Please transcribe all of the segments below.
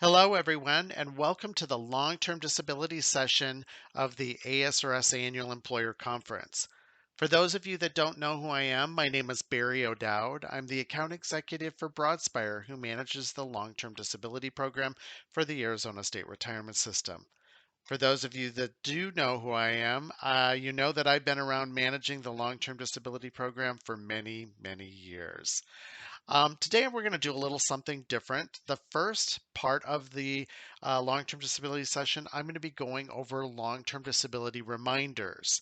Hello, everyone, and welcome to the long-term disability session of the ASRS Annual Employer Conference. For those of you that don't know who I am, my name is Barry O'Dowd. I'm the account executive for Broadspire, who manages the long-term disability program for the Arizona State Retirement System. For those of you that do know who I am, you know that I've been around managing the long-term disability program for many, many years. Today we're going to do a little something different. The first part of the long-term disability session, I'm going to be going over long-term disability reminders.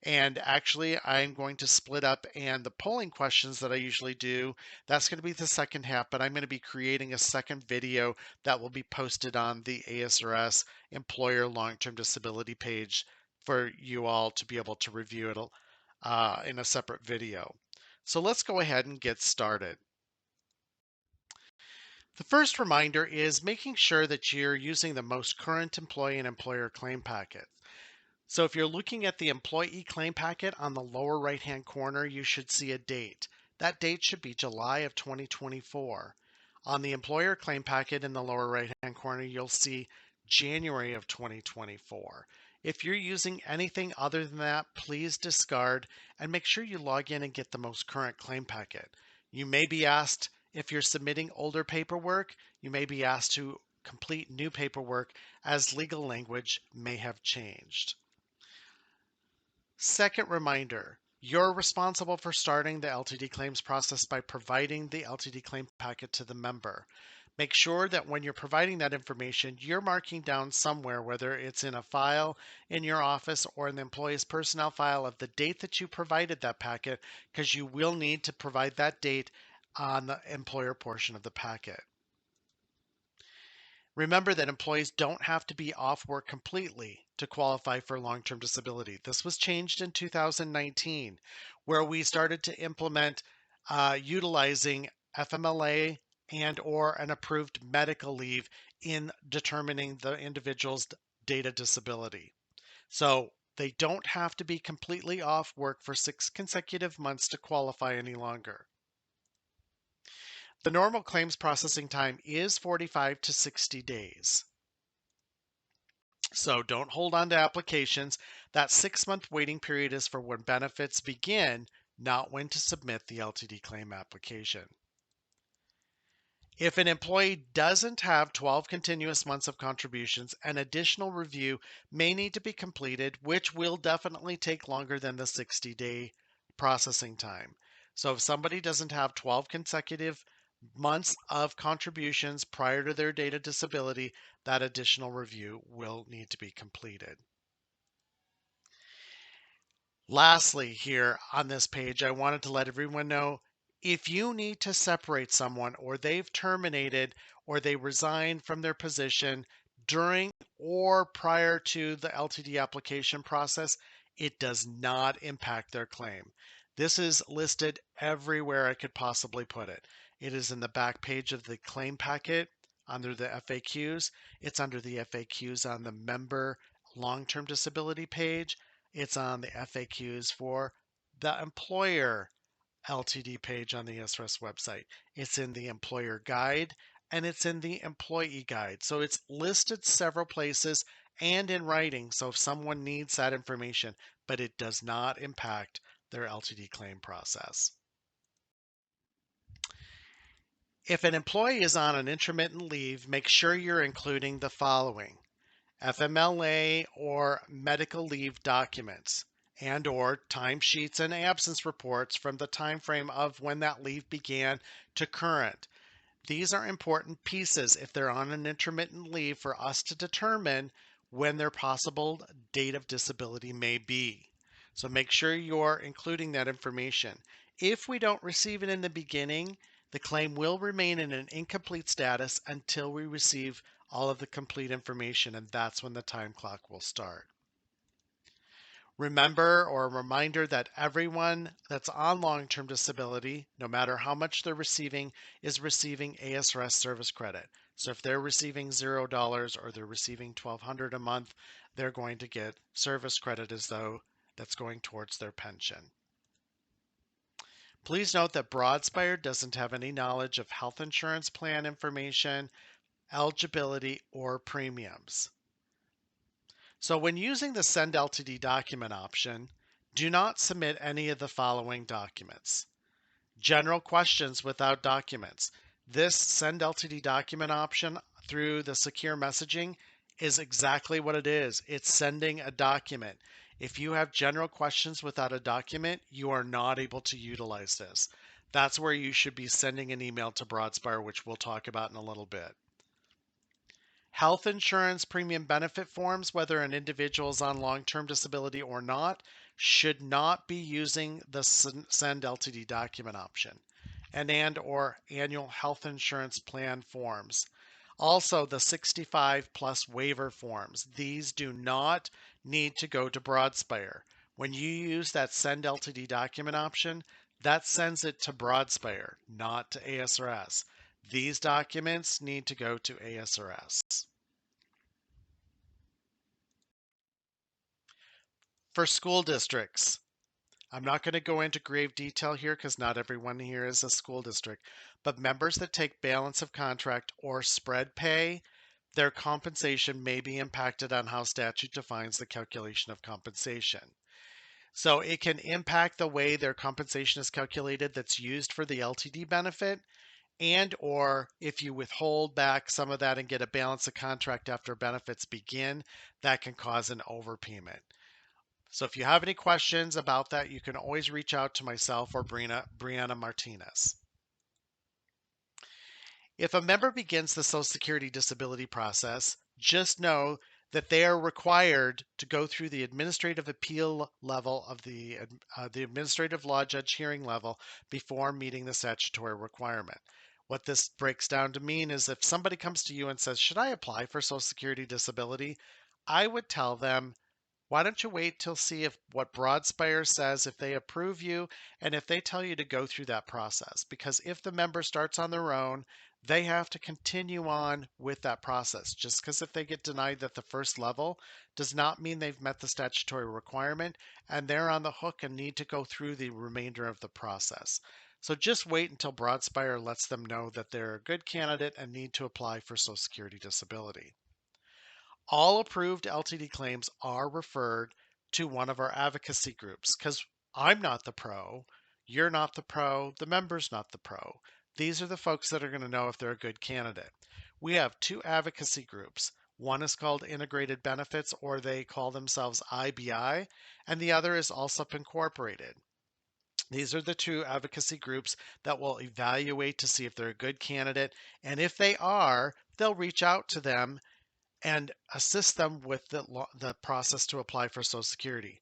And actually, I'm going to split up and the polling questions that I usually do, that's going to be the second half, but I'm going to be creating a second video that will be posted on the ASRS Employer Long-Term Disability page for you all to be able to review it in a separate video. So let's go ahead and get started. The first reminder is making sure that you're using the most current employee and employer claim packet. So if you're looking at the employee claim packet on the lower right-hand corner, you should see a date. That date should be July of 2024. On the employer claim packet in the lower right-hand corner, you'll see January of 2024. If you're using anything other than that, please discard and make sure you log in and get the most current claim packet. You may be asked, if you're submitting older paperwork, you may be asked to complete new paperwork as legal language may have changed. Second reminder, you're responsible for starting the LTD claims process by providing the LTD claim packet to the member. Make sure that when you're providing that information, you're marking down somewhere, whether it's in a file in your office or in the employee's personnel file, of the date that you provided that packet, because you will need to provide that date on the employer portion of the packet. Remember that employees don't have to be off work completely to qualify for long-term disability. This was changed in 2019, where we started to implement utilizing FMLA and or an approved medical leave in determining the individual's data disability. So they don't have to be completely off work for 6 consecutive months to qualify any longer. The normal claims processing time is 45 to 60 days. So don't hold on to applications. That 6-month waiting period is for when benefits begin, not when to submit the LTD claim application. If an employee doesn't have 12 continuous months of contributions, an additional review may need to be completed, which will definitely take longer than the 60-day processing time. So if somebody doesn't have 12 consecutive months of contributions prior to their date of disability, that additional review will need to be completed. Lastly, here on this page, I wanted to let everyone know, if you need to separate someone or they've terminated or they resigned from their position during or prior to the LTD application process, it does not impact their claim. This is listed everywhere I could possibly put it. It is in the back page of the claim packet under the FAQs. It's under the FAQs on the member long-term disability page. It's on the FAQs for the employer LTD page on the ASRS website. It's in the employer guide and it's in the employee guide. So it's listed several places and in writing. So if someone needs that information, but it does not impact their LTD claim process. If an employee is on an intermittent leave, make sure you're including the following: FMLA or medical leave documents, and or timesheets and absence reports from the time frame of when that leave began to current. These are important pieces if they're on an intermittent leave for us to determine when their possible date of disability may be. So make sure you're including that information. If we don't receive it in the beginning, the claim will remain in an incomplete status until we receive all of the complete information, and that's when the time clock will start. Remember, or a reminder, that everyone that's on long-term disability, no matter how much they're receiving, is receiving ASRS service credit. So if they're receiving $0 or they're receiving $1,200 a month, they're going to get service credit as though that's going towards their pension. Please note that Broadspire doesn't have any knowledge of health insurance plan information, eligibility, or premiums. So when using the Send LTD document option, do not submit any of the following documents. General questions without documents. This Send LTD document option through the secure messaging is exactly what it is. It's sending a document. If you have general questions without a document, you are not able to utilize this. That's where you should be sending an email to Broadspire, which we'll talk about in a little bit. Health insurance premium benefit forms, whether an individual is on long-term disability or not, should not be using the Send LTD document option and or annual health insurance plan forms. Also, the 65 plus waiver forms. These do not need to go to Broadspire. When you use that Send LTD document option, that sends it to Broadspire, not to ASRS. These documents need to go to ASRS. For school districts, I'm not going to go into grave detail here because not everyone here is a school district, but members that take balance of contract or spread pay, their compensation may be impacted on how statute defines the calculation of compensation. So it can impact the way their compensation is calculated that's used for the LTD benefit, and or if you withhold back some of that and get a balance of contract after benefits begin, that can cause an overpayment. So if you have any questions about that, you can always reach out to myself or Brianna Martinez. If a member begins the Social Security disability process, just know that they are required to go through the administrative appeal level of the administrative law judge hearing level before meeting the statutory requirement. What this breaks down to mean is if somebody comes to you and says, should I apply for Social Security disability? I would tell them, why don't you wait till see if what Broadspire says, if they approve you, and if they tell you to go through that process? Because if the member starts on their own, they have to continue on with that process. Just because if they get denied at the first level does not mean they've met the statutory requirement, and they're on the hook and need to go through the remainder of the process. So just wait until Broadspire lets them know that they're a good candidate and need to apply for Social Security disability. All approved LTD claims are referred to one of our advocacy groups because I'm not the pro, you're not the pro, the member's not the pro. These are the folks that are going to know if they're a good candidate. We have two advocacy groups. One is called Integrated Benefits, or they call themselves IBI, and the other is ALSUP Incorporated. These are the two advocacy groups that will evaluate to see if they're a good candidate, and if they are, they'll reach out to them and assist them with the process to apply for Social Security,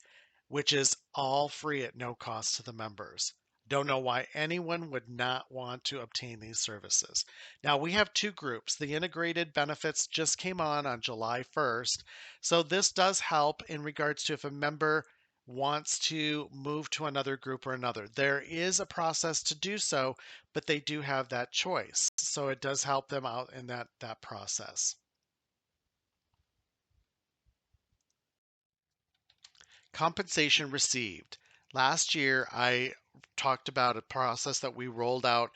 which is all free at no cost to the members. Don't know why anyone would not want to obtain these services. Now, we have two groups. The integrated benefits just came on July 1st. So this does help in regards to if a member wants to move to another group or another. There is a process to do so, but they do have that choice. So it does help them out in that process. Compensation received. Last year, I talked about a process that we rolled out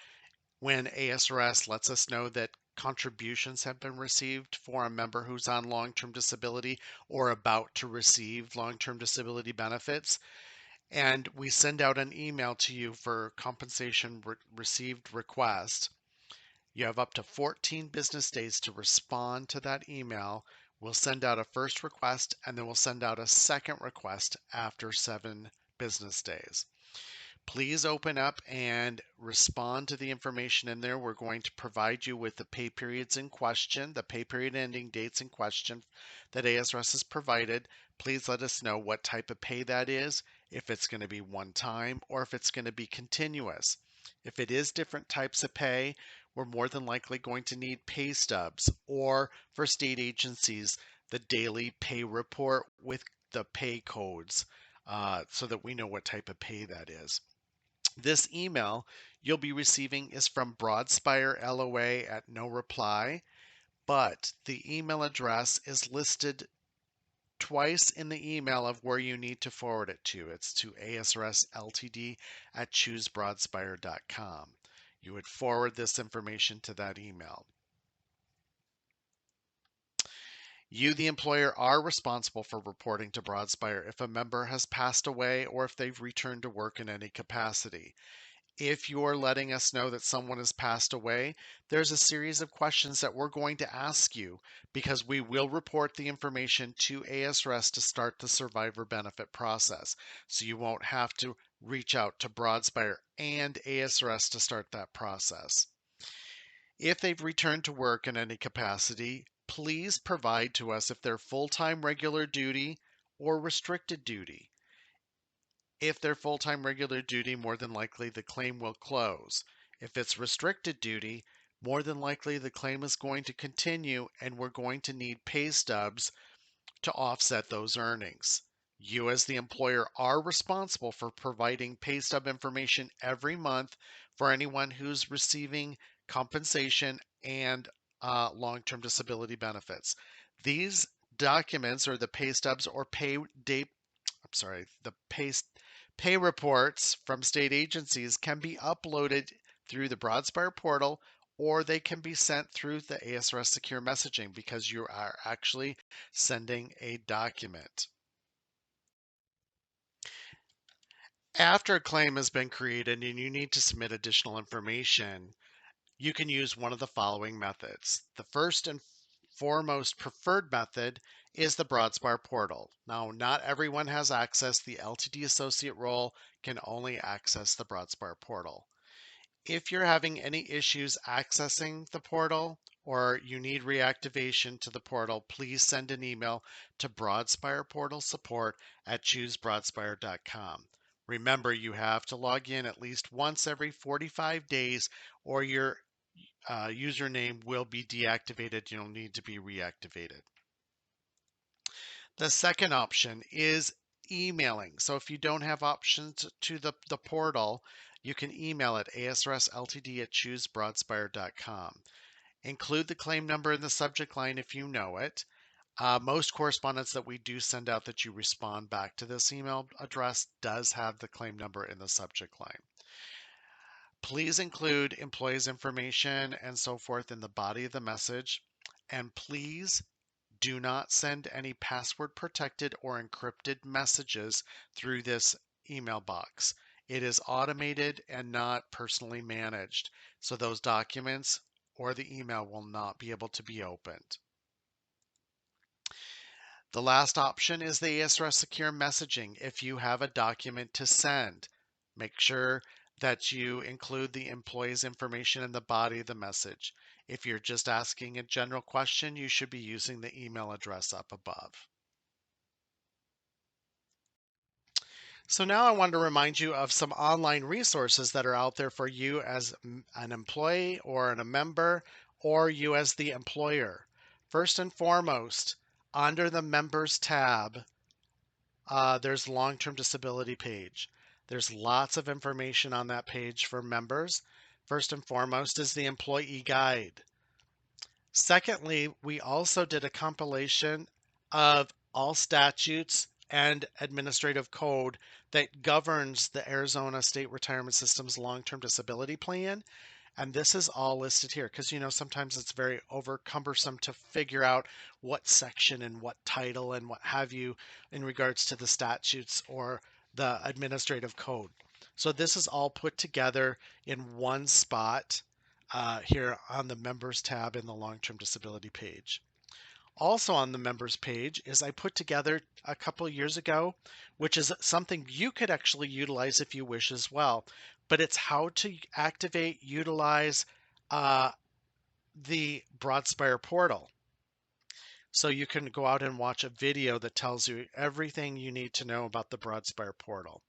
when ASRS lets us know that contributions have been received for a member who's on long-term disability or about to receive long-term disability benefits. And we send out an email to you for compensation received request. You have up to 14 business days to respond to that email. We'll send out a first request and then we'll send out a second request after 7 business days. Please open up and respond to the information in there. We're going to provide you with the pay periods in question, the pay period ending dates in question that ASRS has provided. Please let us know what type of pay that is, if it's going to be one time or if it's going to be continuous. If it is different types of pay, we're more than likely going to need pay stubs, or for state agencies, the daily pay report with the pay codes, so that we know what type of pay that is. This email you'll be receiving is from Broadspire LOA at no reply, but the email address is listed twice in the email of where you need to forward it to. It's to ASRSLTD at choosebroadspire.com. You would forward this information to that email. You, the employer, are responsible for reporting to Broadspire if a member has passed away or if they've returned to work in any capacity. If you're letting us know that someone has passed away, there's a series of questions that we're going to ask you because we will report the information to ASRS to start the survivor benefit process. So you won't have to reach out to Broadspire and ASRS to start that process. If they've returned to work in any capacity, please provide to us if they're full-time regular duty or restricted duty. If they're full-time regular duty, more than likely the claim will close. If it's restricted duty, more than likely the claim is going to continue and we're going to need pay stubs to offset those earnings. You as the employer are responsible for providing pay stub information every month for anyone who's receiving compensation and long-term disability benefits. These documents or the pay stubs or the pay reports from state agencies can be uploaded through the Broadspire portal, or they can be sent through the ASRS secure messaging because you are actually sending a document. After a claim has been created and you need to submit additional information, you can use one of the following methods. The first and foremost preferred method is the Broadspire portal. Now, not everyone has access. The LTD associate role can only access the Broadspire portal. If you're having any issues accessing the portal or you need reactivation to the portal, please send an email to Broadspire Portal Support at choosebroadspire.com. Remember, you have to log in at least once every 45 days or your username will be deactivated. You'll need to be reactivated. The second option is emailing. So if you don't have options to the portal, you can email at asrsltd@choosebroadspire.com. Include the claim number in the subject line if you know it. Most correspondence that we do send out that you respond back to this email address does have the claim number in the subject line. Please include employees' information and so forth in the body of the message. And please do not send any password protected or encrypted messages through this email box. It is automated and not personally managed, so those documents or the email will not be able to be opened. The last option is the ASRS secure messaging. If you have a document to send, make sure that you include the employee's information in the body of the message. If you're just asking a general question, you should be using the email address up above. So now I want to remind you of some online resources that are out there for you as an employee or a member, or you as the employer. First and foremost, under the members tab, there's long-term disability page. There's lots of information on that page for members. First and foremost is the employee guide. Secondly, we also did a compilation of all statutes and administrative code that governs the Arizona State Retirement System's long-term disability plan. And this is all listed here because, sometimes it's very over cumbersome to figure out what section and what title and what have you in regards to the statutes or the administrative code. So this is all put together in one spot here on the members tab in the long-term disability page. Also on the members page is I put together a couple of years ago, which is something you could actually utilize if you wish as well. But it's how to activate, utilize the Broadspire portal. So you can go out and watch a video that tells you everything you need to know about the Broadspire portal.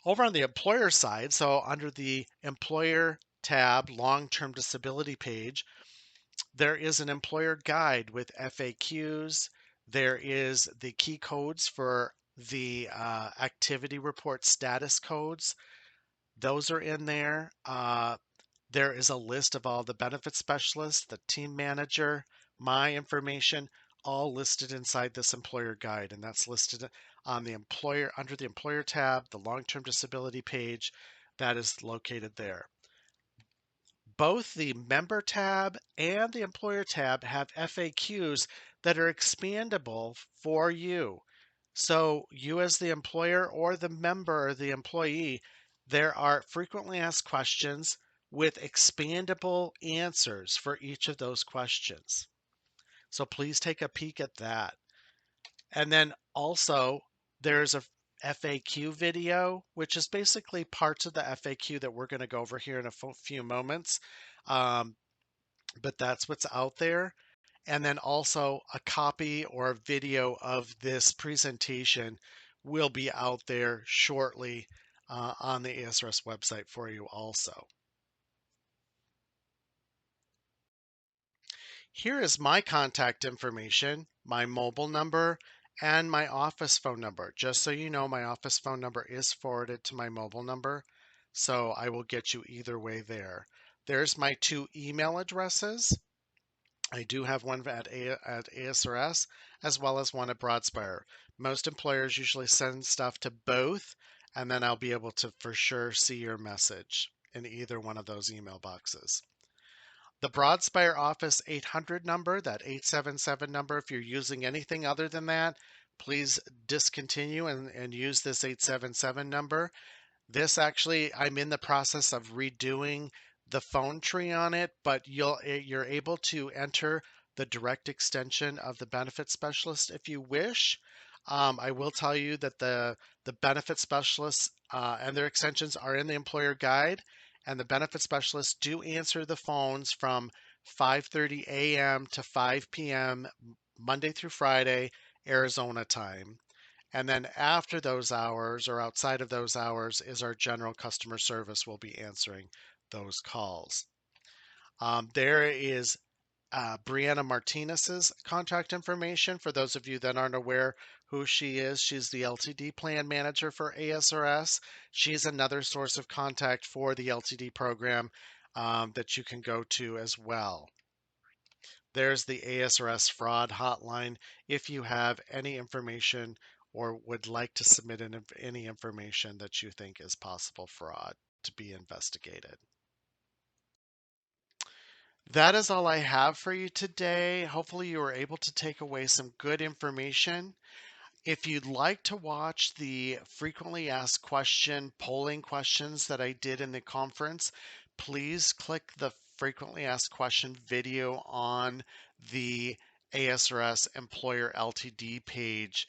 Over on the employer side, so under the employer tab, long-term disability page, there is an employer guide with FAQs. There is the key codes for the activity report status codes. Those are in there. There is a list of all the benefit specialists, the team manager, my information, all listed inside this employer guide. And that's listed on the employer under the employer tab, the long-term disability page that is located there. Both the member tab and the employer tab have FAQs that are expandable for you. So you as the employer or the member or the employee, there are frequently asked questions with expandable answers for each of those questions. So please take a peek at that. And then also there's a FAQ video, which is basically parts of the FAQ that we're going to go over here in a few moments. Um, but that's what's out there. And then also a copy or a video of this presentation will be out there shortly on the ASRS website for you also. Here is my contact information, my mobile number, and my office phone number. Just so you know, my office phone number is forwarded to my mobile number, so I will get you either way there. There's my 2 email addresses. I do have one at ASRS as well as one at Broadspire. Most employers usually send stuff to both, and then I'll be able to for sure see your message in either one of those email boxes. The Broadspire Office 800 number, that 877 number, if you're using anything other than that, please discontinue and use this 877 number. This actually, I'm in the process of redoing the phone tree on it, but you're able to enter the direct extension of the benefit specialist if you wish. I will tell you that the benefit specialists and their extensions are in the employer guide, and the benefit specialists do answer the phones from 5:30 a.m. to 5 p.m. Monday through Friday, Arizona time. And then after those hours or outside of those hours is our general customer service will be answering those calls. There is Brianna Martinez's contact information. For those of you that aren't aware who she is, she's the LTD plan manager for ASRS. She's another source of contact for the LTD program that you can go to as well. There's the ASRS fraud hotline if you have any information or would like to submit any information that you think is possible fraud to be investigated. That is all I have for you today. Hopefully you were able to take away some good information. If you'd like to watch the frequently asked question polling questions that I did in the conference, please click the frequently asked question video on the ASRS Employer LTD page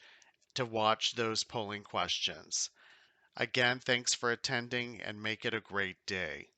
to watch those polling questions. Again, thanks for attending and make it a great day.